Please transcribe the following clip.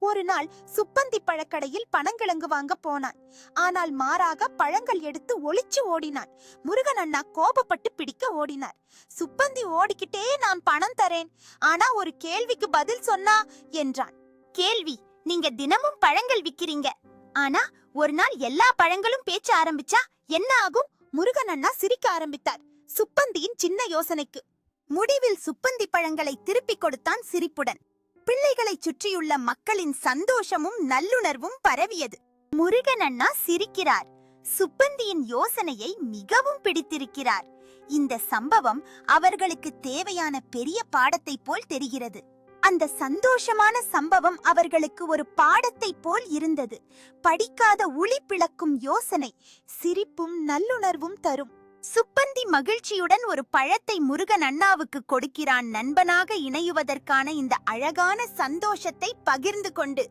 ஒரு நாள் சுப்பந்தி பழக்கடையில் பனங்கிழங்கு வாங்க போனான். ஆனால் மாறாக பழங்கள் எடுத்து ஒளிச்சு ஓடினான். முருகன் அண்ணா கோபப்பட்டு பிடிக்க ஓடினார். சுப்பந்தி ஓடிக்கிட்டே நான் பணம் தரேன், ஆனா ஒரு கேள்விக்கு பதில் சொன்னா என்றான். கேள்வி? நீங்க தினமும் பழங்கள் விக்கிறீங்க, ஆனா ஒரு நாள் எல்லா பழங்களும் பேச்ச ஆரம்பிச்சா என்ன ஆகும்? முருகன் அண்ணா சிரிக்க ஆரம்பித்தார். சுப்பந்தியின் சின்ன யோசனைக்கு. முடிவில் சுப்பந்தி பழங்களை திருப்பிக் கொடுத்தான் சிரிப்புடன். பிள்ளைகளை சுற்றியுள்ள மக்களின் சந்தோஷமும் நல்லுணர்வும் பரவியது. முருகன் அண்ணா சிரிக்கிறார். சுப்பந்தியின் யோசனையை மிகவும் பிடித்திருக்கிறார். இந்த சம்பவம் அவர்களுக்கு தேவையான பெரிய பாடத்தை போல் தெரிகிறது. அந்த சந்தோஷமான சம்பவம் அவர்களுக்கு ஒரு பாடத்தை போல் இருந்தது. படிக்காத உளி பிளக்கும் யோசனை சிரிப்பும் நல்லுணர்வும் தரும். சுப்பந்தி மகிழ்ச்சியுடன் ஒரு பழத்தை முருகன் அண்ணாவுக்கு கொடுக்கிறான். நண்பனாக இணையுவதற்கான இந்த அழகான சந்தோஷத்தை பகிர்ந்து கொண்டு.